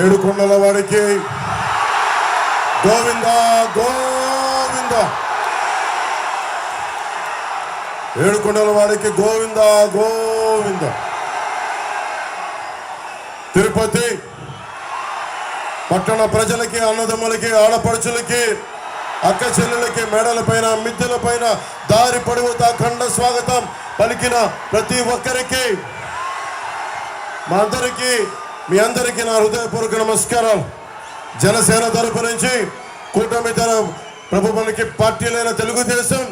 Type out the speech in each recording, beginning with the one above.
ఏడుకొండల వాడికి గోవింద గోవింద, ఏడుకొండల వాడికి గోవింద గోవింద. తిరుపతి పట్టణ ప్రజలకి, అన్నదమ్ములకి, ఆడపడుచులకి, అక్క చెల్లెలకి, మేడల పైన, మిద్దెల పైన దారి పొడవుతా ఖండ స్వాగతం పలికిన ప్రతి ఒక్కరికి, మీ అందరికీ నా హృదయపూర్వక నమస్కారాలు. జనసేన తరపు నుంచి, కూటమి ప్రభుత్వానికి పార్టీలైన తెలుగుదేశం,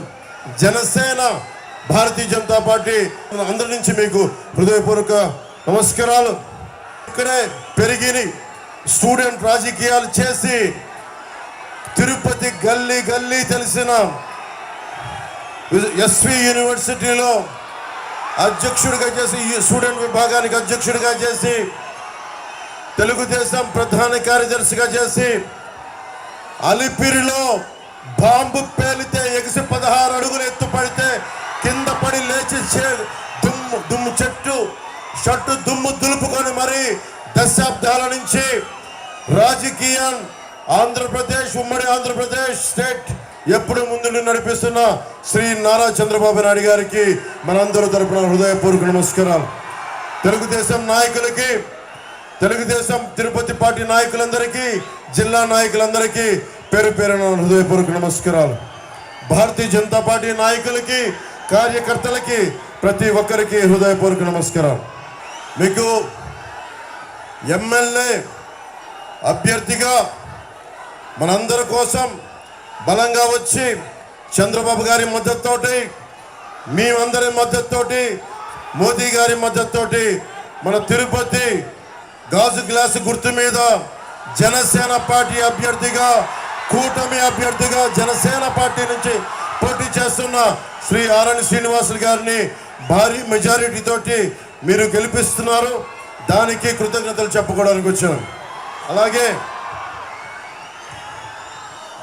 జనసేన, భారతీయ జనతా పార్టీ అందరి నుంచి మీకు హృదయపూర్వక నమస్కారాలు. ఇక్కడే పెరిగిని స్టూడెంట్ రాజకీయాలు చేసి తిరుపతి గల్లీ గల్లీ తెలిసిన ఎస్వి యూనివర్సిటీలో అధ్యక్షుడిగా చేసి, స్టూడెంట్ విభాగానికి అధ్యక్షుడిగా చేసి, తెలుగుదేశం ప్రధాన కార్యదర్శిగా చేసి, అలిపిరిలో బాంబు పేలితే ఎగిసి 16 అడుగులు ఎత్తు పడితే కింద పడి లేచి దుమ్ము షట్టు దుమ్ము దులుపుకొని మరి దశాబ్దాల నుంచి రాజకీయం ఆంధ్రప్రదేశ్, ఉమ్మడి ఆంధ్రప్రదేశ్ స్టేట్ ఎప్పుడు ముందు నడిపిస్తున్న శ్రీ నారా చంద్రబాబు నాయుడు గారికి మనందరూ తరపున హృదయపూర్వక నమస్కారాలు. తెలుగుదేశం నాయకులకి, తెలుగుదేశం తిరుపతి పార్టీ నాయకులందరికీ, జిల్లా నాయకులందరికీ పేరు పేరున హృదయపూర్వక నమస్కారాలు. భారతీయ జనతా పార్టీ నాయకులకి, కార్యకర్తలకి, ప్రతి ఒక్కరికి హృదయపూర్వక నమస్కారాలు. మీకు ఎమ్మెల్యే అభ్యర్థిగా మనందరి కోసం బలంగా వచ్చి చంద్రబాబు గారి మద్దతుతోటి, మేమందరి మద్దతుతోటి, మోదీ గారి మద్దతుతోటి మన తిరుపతి గాజు గ్లాసు గుర్తు మీద జనసేన పార్టీ అభ్యర్థిగా, కూటమి అభ్యర్థిగా జనసేన పార్టీ నుంచి పోటీ చేస్తున్న శ్రీ ఆరణి శ్రీనివాసులు గారిని భారీ మెజారిటీ తోటి మీరు గెలిపిస్తున్నారు. దానికి కృతజ్ఞతలు చెప్పుకోవడానికి వచ్చాను. అలాగే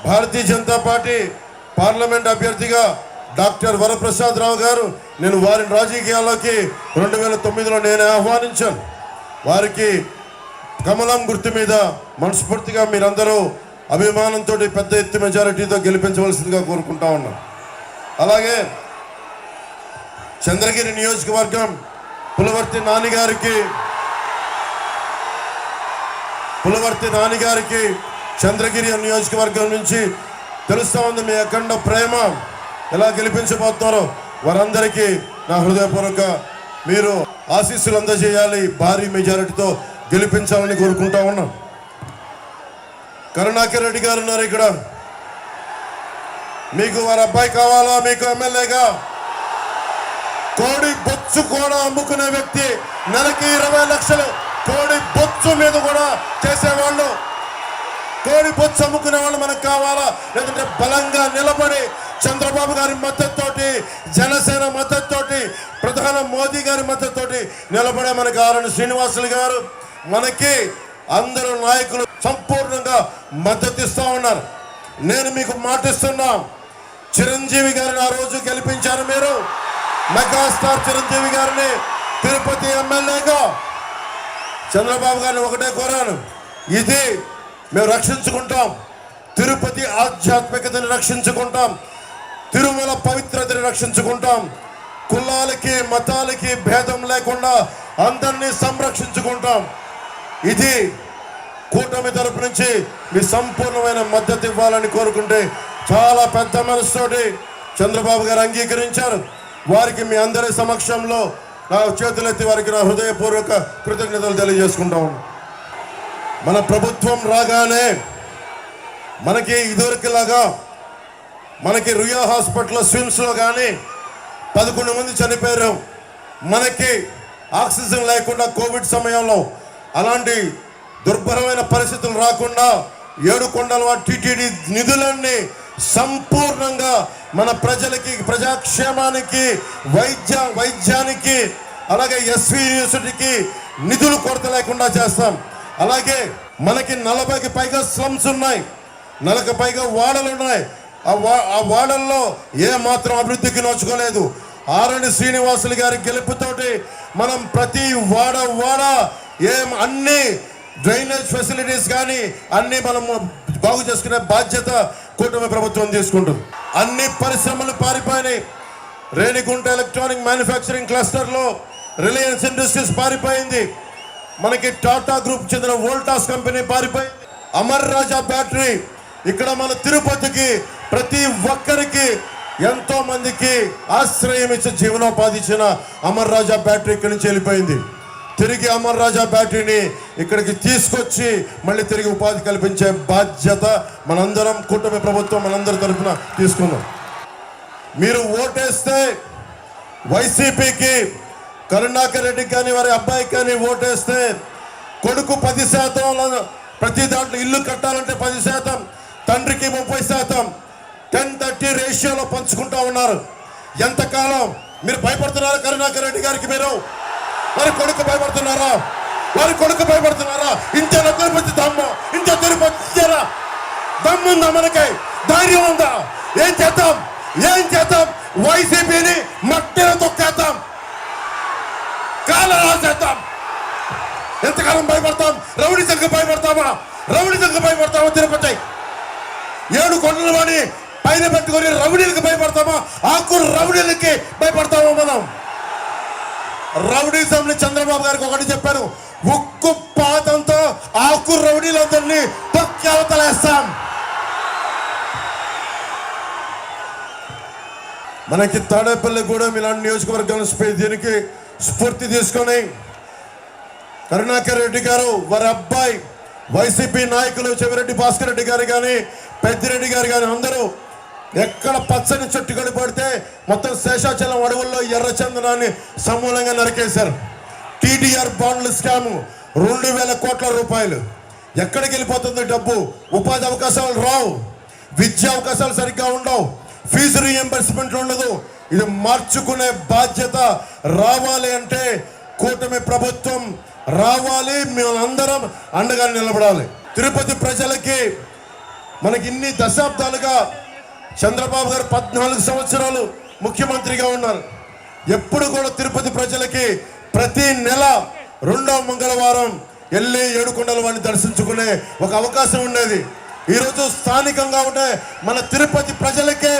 భారతీయ జనతా పార్టీ పార్లమెంట్ అభ్యర్థిగా డాక్టర్ వరప్రసాద్ రావు గారు, నేను వారిని రాజకీయాల్లోకి 2009లో నేనే ఆహ్వానించాను. వారికి కమలం గుర్తు మీద మనస్ఫూర్తిగా మీరందరూ అభిమానంతో పెద్ద ఎత్తు మెజారిటీతో గెలిపించవలసిందిగా కోరుకుంటా ఉన్నాం. అలాగే చంద్రగిరి నియోజకవర్గం పులవర్తి నానిగారికి చంద్రగిరి నియోజకవర్గం నుంచి తెలుస్తా ఉంది మీ అఖండ ప్రేమ. ఎలా గెలిపించబోతున్నారో వారందరికీ నా హృదయపూర్వక మీరు ఆశీస్సులు అందజేయాలి, భారీ మెజారిటీతో గెలిపించాలని కోరుకుంటా ఉన్నాం. కరుణాకర్ రెడ్డి గారు ఉన్నారు ఇక్కడ. మీకు వారి అబ్బాయి కావాలా? మీకు ఎమ్మెల్యేగా కోడి బొచ్చు కూడా అమ్ముకునే వ్యక్తి, నెలకి 20 లక్షలు కోడి బొచ్చు మీద కూడా చేసేవాళ్ళు, కోడి బొచ్చు అమ్ముకునే వాళ్ళు మనకు కావాలా? లేదంటే బలంగా నిలబడి చంద్రబాబు గారి మద్దతుతోటి, జనసేన మద్దతుతోటి, ప్రధాని మోదీ గారి మద్దతుతోటి నిలబడే మనకు ఆరణి శ్రీనివాసులు గారు, మనకి అందరూ నాయకులు సంపూర్ణంగా మద్దతు ఇస్తూ ఉన్నారు. నేను మీకు మాటిస్తున్నా, చిరంజీవి గారిని ఆ రోజు గెలిపించారు మీరు, మెగాస్టార్ చిరంజీవి గారిని తిరుపతి ఎమ్మెల్యేగా. చంద్రబాబు గారిని ఒకటే కోరాను, ఇది మేము రక్షించుకుంటాం, తిరుపతి ఆధ్యాత్మికతని రక్షించుకుంటాం, తిరుమల పవిత్రతని రక్షించుకుంటాం, కులాలకి మతాలకి భేదం లేకుండా అందరినీ సంరక్షించుకుంటాం. ఇది కూటమి తరపు నుంచి మీ సంపూర్ణమైన మద్దతు ఇవ్వాలని కోరుకుంటే చాలా పెద్ద మనసుతోటి చంద్రబాబు గారు అంగీకరించారు. వారికి మీ అందరి సమక్షంలో నా చేతులెత్తి వారికి నా హృదయపూర్వక కృతజ్ఞతలు తెలియజేసుకుంటా ఉన్నాను. మన ప్రభుత్వం రాగానే మనకి ఇదివరకులాగా మనకి రుయా హాస్పిటల్ స్విమ్స్లో కానీ 11 మంది చనిపోయారు. మనకి ఆక్సిజన్ లేకుండా కోవిడ్ సమయంలో అలాంటి దుర్భరమైన పరిస్థితులు రాకుండా ఏడుకొండల టీటీడీ నిధులన్నీ సంపూర్ణంగా మన ప్రజలకి, ప్రజాక్షేమానికి, వైద్యానికి, అలాగే ఎస్వి యూనివర్సిటీకి నిధులు కొరత లేకుండా చేస్తాం. అలాగే మనకి 40కి పైగా స్లమ్స్ ఉన్నాయి, 40కి పైగా వాడలు ఉన్నాయి. ఆ వాడల్లో ఏ మాత్రం అభివృద్ధికి నోచుకోలేదు. ఆరణి శ్రీనివాసులు గారి గెలుపుతోటి మనం ప్రతి వాడ అన్ని డ్రైనేజ్ ఫెసిలిటీస్ కానీ అన్ని మనం బాగు చేసుకునే బాధ్యత కూటమి ప్రభుత్వం తీసుకుంటుంది. అన్ని పరిశ్రమలు పారిపోయినాయి. రేణిగుంట ఎలక్ట్రానిక్ మ్యానుఫ్యాక్చరింగ్ క్లస్టర్లో రిలయన్స్ ఇండస్ట్రీస్ పారిపోయింది. మనకి టాటా గ్రూప్ చెందిన వోల్టాస్ కంపెనీ పారిపోయింది. అమర్ రాజా బ్యాటరీ ఇక్కడ మన తిరుపతికి ప్రతి ఒక్కరికి ఎంతో మందికి ఆశ్రయం ఇచ్చి జీవనోపాధి ఇచ్చిన అమర్ రాజా బ్యాటరీ ఇక్కడి నుంచి వెళ్ళిపోయింది. తిరిగి అమర్ రాజా బ్యాటరీని ఇక్కడికి తీసుకొచ్చి మళ్ళీ తిరిగి ఉపాధి కల్పించే బాధ్యత మనందరం కూటమి ప్రభుత్వం మనందరి తరఫున తీసుకున్నాం. మీరు ఓటేస్తే వైసీపీకి కరుణాకర్ రెడ్డికి కానీ వారి అబ్బాయికి కానీ ఓటేస్తే కొడుకు 10% ప్రతి దాంట్లో ఇల్లు కట్టాలంటే 10%, తండ్రికి 30%, 10-30 రేషియోలో పంచుకుంటా ఉన్నారు. ఎంతకాలం మీరు భయపడుతున్నారా కరుణాకర్ రెడ్డి గారికి? మీరు వారి కొడుకు భయపడుతున్నారా? వారి కొడుకు భయపడుతున్నారా? ఇంత తిరుపతి దమ్ము, ఇంత తిరుపతి ఇచ్చారా? దమ్ముందా? మనకై ధైర్యం ఉందా? ఏం చేద్దాం? వైసీపీని మట్టిలో తొక్కేద్దాం, కాల రాసేద్దాం. ఎంతకాలం భయపడతాం? రౌడీజంకి భయపడతామా? తిరుపతి 7 కొండల వాడి పైన పెట్టుకొని రౌడీలకు భయపడతామా? ఆకురు రౌడీలకి భయపడతామా? మనం రౌడీజంని చంద్రబాబు గారికి ఒకటి చెప్పారు, ఉక్కు పాతంతో ఆకురు రౌడీలందరినీ తొక్కి అవతలేస్తాం. మనకి తాడేపల్లి కూడా ఇలాంటి నియోజకవర్గాలను దీనికి స్ఫూర్తి తీసుకొని కరుణాకర్ రెడ్డి గారు వారి అబ్బాయి వైసీపీ నాయకులు చెవిరెడ్డి భాస్కర్ రెడ్డి గారు కానీ పెద్దిరెడ్డి గారు కానీ అందరూ ఎక్కడ పచ్చని చెట్టు కడిపడితే మొత్తం శేషాచలం అడవుల్లో ఎర్రచందనాన్ని సమూలంగా నరికేశారు. టీడీఆర్ బాండ్ల స్కాము 2,000 కోట్ల రూపాయలు. ఎక్కడికి వెళ్ళిపోతుంది డబ్బు? ఉపాధి అవకాశాలు రావు, విద్యా అవకాశాలు సరిగ్గా ఉండవు, ఫీజు రీఎంబర్స్మెంట్ ఉండదు. ఇది మార్చుకునే బాధ్యత రావాలి అంటే కూటమి ప్రభుత్వం రావాలి. మేమందరం అండగా నిలబడాలి. తిరుపతి ప్రజలకి మనకి ఇన్ని దశాబ్దాలుగా చంద్రబాబు గారు 14 సంవత్సరాలు ముఖ్యమంత్రిగా ఉన్నారు. ఎప్పుడు కూడా తిరుపతి ప్రజలకి ప్రతి నెల 2వ మంగళవారం వెళ్ళి ఏడుకొండల వాడిని దర్శించుకునే ఒక అవకాశం ఉండేది. ఈరోజు స్థానికంగా ఉండే మన తిరుపతి ప్రజలకే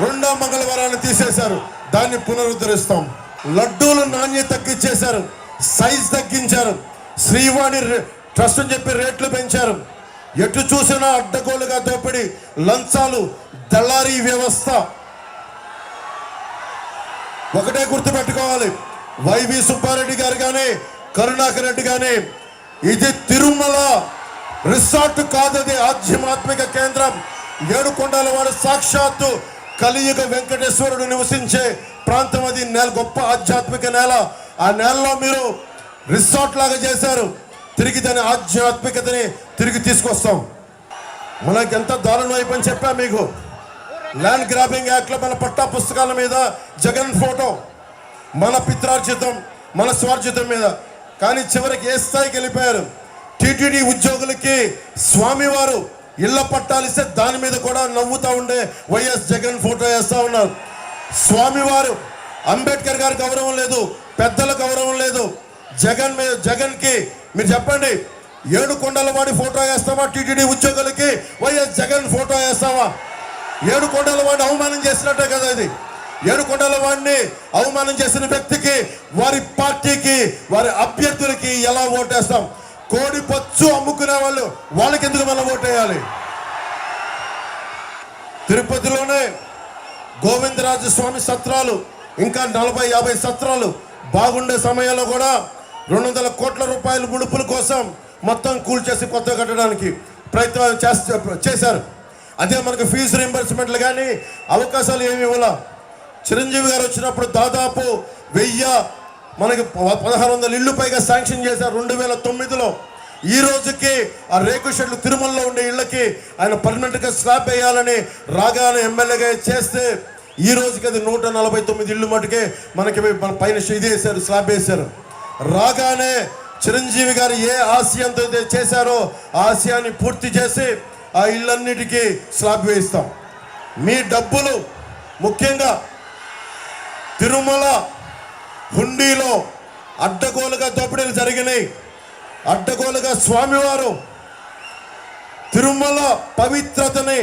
2వ మంగళవారాన్ని తీసేశారు. దాన్ని పునరుద్ధరిస్తాం. లడ్డూలు నాణ్యత తగ్గించేశారు, సైజ్ తగ్గించారు, శ్రీవాణి ట్రస్ట్ అని చెప్పి రేట్లు పెంచారు. ఎటు చూసినా అడ్డగోలుగా దోపిడి, లంచాలు, దళారీ వ్యవస్థ. ఒకటే గుర్తుపెట్టుకోవాలి, వైవి సుబ్బారెడ్డి గారు కానీ కరుణాకర్ రెడ్డి కానీ ఇది తిరుమల రిసార్ట్ కాదు, అది ఆధ్యాత్మిక కేంద్రం. ఏడుకొండల వాడు సాక్షాత్తు కలియుగ వెంకటేశ్వరుడు నివసించే ప్రాంతం. అది గొప్ప ఆధ్యాత్మిక నేల. ఆ నేలలో మీరు రిసార్ట్ లాగా చేశారు. తిరిగి దాని ఆధ్యాత్మికతని తిరిగి తీసుకొస్తాం. మనకి ఎంత దారుణం అయిపోయింది చెప్పా మీకు. ల్యాండ్ గ్రాబింగ్ యాక్ట్లో మన పట్టా పుస్తకాల మీద జగన్ ఫోటో, మన పిత్రార్జితం, మన స్వార్జితం మీద. కానీ చివరికి ఏ స్థాయికి వెళ్ళిపోయారు? టీటీడీ ఉద్యోగులకి స్వామివారు ఇళ్ల పట్టాలిస్తే దాని మీద కూడా నవ్వుతూ ఉండే వైఎస్ జగన్ ఫోటో వేస్తూ ఉన్నారు. స్వామివారు అంబేద్కర్ గారి గౌరవం లేదు, పెద్దల గౌరవం లేదు. జగన్కి మీరు చెప్పండి, ఏడుకొండల వాడి ఫోటో వేస్తావా? టీటీడీ ఉద్యోగులకి వైఎస్ జగన్ ఫోటో వేస్తావా? ఏడుకొండల వాడిని అవమానం చేసినట్టే కదా ఇది. ఏడుకొండల వాడిని అవమానం చేసిన వ్యక్తికి, వారి పార్టీకి, వారి అభ్యర్థులకి ఎలా ఓటేస్తాం? కోడి పచ్చు అమ్ముకునే వాళ్ళు వాళ్ళకి ఎందుకు మనం ఓటేయాలి? తిరుపతిలోనే గోవిందరాజు స్వామి సత్రాలు ఇంకా 40-50 సత్రాలు బాగుండే సమయంలో కూడా 200 కోట్ల రూపాయల ముడుపుల కోసం మొత్తం కూల్చేసి కొత్త కట్టడానికి ప్రయత్నం చేశారు. అదే మనకు ఫీజు రీంబర్స్మెంట్లు కానీ అవకాశాలు ఏమి ఇవ్వాల. చిరంజీవి గారు వచ్చినప్పుడు దాదాపు 1000 మనకి 1600 ఇళ్ళు పైగా శాంక్షన్ చేశారు 2009లో. ఈ రోజుకి ఆ రేకు షెడ్లు తిరుమలలో ఉండే ఇళ్ళకి ఆయన పర్మనెంట్గా స్లాబ్ వేయాలని రాగానే ఎమ్మెల్యేగా చేస్తే ఈ రోజుకి అది 149 ఇళ్ళు మటుకే మనకి మన పైన ఇది వేశారు, స్లాబ్ వేశారు. రాగానే చిరంజీవి గారు ఏ ఆశయంతో చేశారో ఆ ఆశయాన్ని పూర్తి చేసి ఆ ఇళ్ళన్నిటికీ స్లాబ్ వేయిస్తాం. మీ డబ్బులు ముఖ్యంగా తిరుమల హుండీలో అడ్డగోలుగా దోపిడీలు జరిగినాయి. అడ్డగోలుగా స్వామివారు తిరుమల పవిత్రతని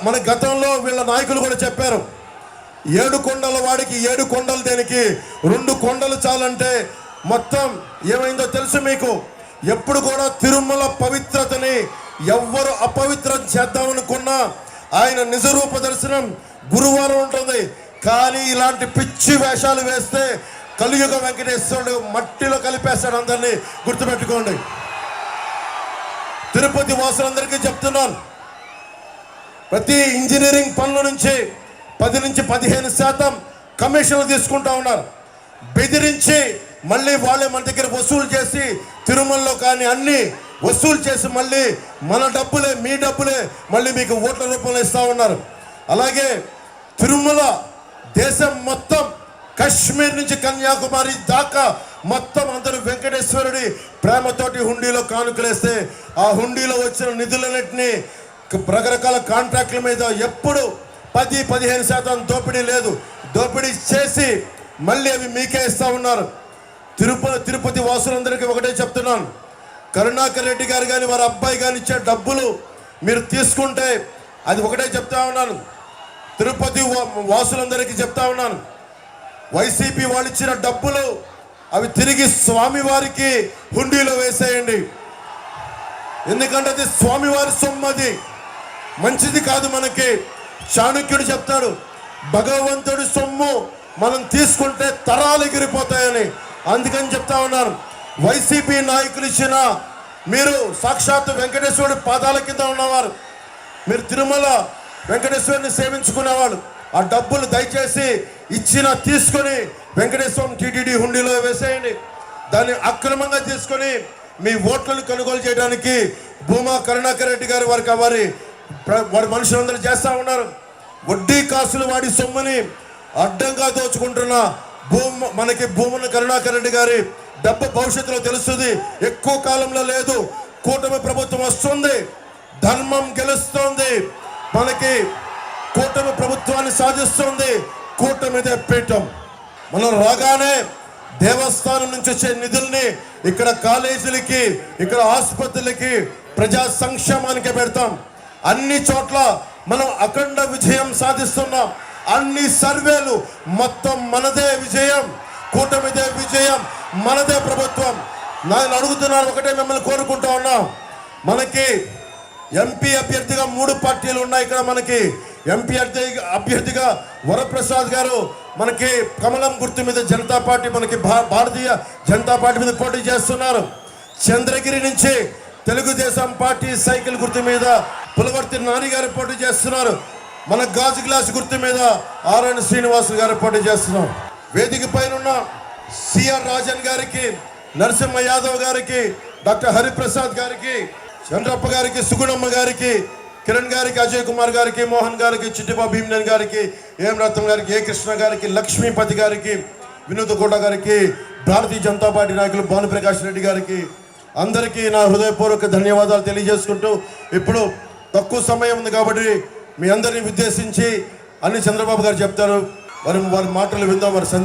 మన గతంలో వీళ్ళ నాయకులు కూడా చెప్పారు. 7 కొండల వాడికి 7 కొండలు దేనికి, 2 కొండలు చాలంటే మొత్తం ఏమైందో తెలుసు మీకు. ఎప్పుడు కూడా తిరుమల పవిత్రతని ఎవ్వరు అపవిత్రం చేద్దామనుకున్నా ఆయన నిజరూప దర్శనం గురువారం ఉంటుంది. కానీ ఇలాంటి పిచ్చి వేషాలు వేస్తే కలియుగ వెంకటేశ్వరుడు మట్టిలో కలిపేస్తాడు. అందరినీ గుర్తుపెట్టుకోండి. తిరుపతి వాసులందరికీ చెప్తున్నాను, ప్రతి ఇంజనీరింగ్ పనుల నుంచి 10 నుంచి 15% కమిషన్లు తీసుకుంటా ఉన్నారు. బెదిరించి మళ్ళీ వాళ్ళే మన దగ్గర వసూలు చేసి తిరుమలలో కానీ అన్ని వసూలు చేసి మళ్ళీ మన డబ్బులే మీ డబ్బులే మళ్ళీ మీకు ఓట్ల రూపంలో ఇస్తూ ఉన్నారు. అలాగే తిరుమల దేశం మొత్తం కశ్మీర్ నుంచి కన్యాకుమారి దాకా మొత్తం అందరూ వెంకటేశ్వరుడి ప్రేమతోటి హుండీలో కానుకలేస్తే ఆ హుండీలో వచ్చిన నిధులన్నింటినీ రకరకాల కాంట్రాక్టుల మీద ఎప్పుడు 10-15% దోపిడీ లేదు. దోపిడీ చేసి మళ్ళీ అవి మీకే ఇస్తూ ఉన్నారు. తిరుపతి వాసులందరికీ ఒకటే చెప్తున్నాను, కరుణాకర్ రెడ్డి గారు కానీ వారి అబ్బాయి కానీ ఇచ్చే డబ్బులు మీరు తీసుకుంటే అది ఒకటే చెప్తా ఉన్నాను. తిరుపతి వాసులందరికీ చెప్తా ఉన్నాను, వైసీపీ వాళ్ళు ఇచ్చిన డబ్బులు అవి తిరిగి స్వామివారికి హుండీలో వేసేయండి. ఎందుకంటే అది స్వామివారి సొమ్మది, మంచిది కాదు మనకి. చాణక్యుడు చెప్తాడు, భగవంతుడి సొమ్ము మనం తీసుకుంటే తరాలు ఎగిరిపోతాయని. అందుకని చెప్తా ఉన్నాను, వైసీపీ నాయకులు ఇచ్చిన మీరు సాక్షాత్తు వెంకటేశ్వరుడి పాదాల కింద ఉన్నవారు, మీరు తిరుమల వెంకటేశ్వరుని సేవించుకునేవాళ్ళు. ఆ డబ్బులు దయచేసి ఇచ్చిన తీసుకొని వెంకటేశ్వరం టీటీడీ హుండీలో వేసేయండి. దాన్ని అక్రమంగా తీసుకొని మీ ఓట్లను కొనుగోలు చేయడానికి భూమా కరుణాకర్ రెడ్డి గారు వారి మనుషులందరూ చేస్తూ ఉన్నారు. వడ్డీ కాసులు వాడి సొమ్ముని అడ్డంగా దోచుకుంటున్న మనకి భూమన కరుణాకర్ రెడ్డి గారి డబ్బు భవిష్యత్తులో తెలుస్తుంది. ఎక్కువ కాలంలో లేదు, కూటమి ప్రభుత్వం వస్తుంది, ధర్మం గెలుస్తుంది, మనకి కూటమి ప్రభుత్వాన్ని సాధిస్తుంది. కూటమిదే పీఠం. మనం రాగానే దేవస్థానం నుంచి వచ్చే నిధుల్ని ఇక్కడ కాలేజీలకి, ఇక్కడ ఆసుపత్రులకి, ప్రజా సంక్షేమానికి పెడతాం. అన్ని చోట్ల మనం అఖండ విజయం సాధిస్తున్నాం. అన్ని సర్వేలు మొత్తం మనదే విజయం, కూటమిదే విజయం, మనదే ప్రభుత్వం. నేను అడుగుతున్నాను, ఒకటే మిమ్మల్ని కోరుకుంటా ఉన్నాం, మనకి ఎంపీ అభ్యర్థిగా 3 పార్టీలు ఉన్నాయి. ఇక్కడ మనకి ఎంపీ అభ్యర్థిగా వరప్రసాద్ గారు మనకి కమలం గుర్తు మీద జనతా పార్టీ, మనకి భారతీయ జనతా పార్టీ మీద పోటీ చేస్తున్నారు. చంద్రగిరి నుంచి తెలుగుదేశం పార్టీ సైకిల్ గుర్తు మీద పులవర్తి నాని గారు పోటీ చేస్తున్నారు. మన గాజు గ్లాస్ గుర్తు మీద ఆర్ఎన్ శ్రీనివాస్ గారు పోటీ చేస్తున్నారు. వేదిక పైన ఉన్న సిఆర్ రాజన్ గారికి, నరసింహ యాదవ్ గారికి, డాక్టర్ హరిప్రసాద్ గారికి, చంద్రప్ప గారికి, సుగుణమ్మ గారికి, కిరణ్ గారికి, అజయ్ కుమార్ గారికి, మోహన్ గారికి, చిట్టిబాబు భీమన్ గారికి, ఏం రత్నం గారికి, ఏ కృష్ణ గారికి, లక్ష్మీపతి గారికి, వినోద్ గౌడ గారికి, భారతీయ జనతా పార్టీ నాయకులు భానుప్రకాష్ రెడ్డి గారికి అందరికీ నా హృదయపూర్వక ధన్యవాదాలు తెలియజేసుకుంటూ, ఇప్పుడు తక్కువ సమయం ఉంది కాబట్టి మీ అందరినీ ఉద్దేశించి అన్ని చంద్రబాబు గారు చెప్తారు. వారి మాటలు విందాం. వారి సందేశం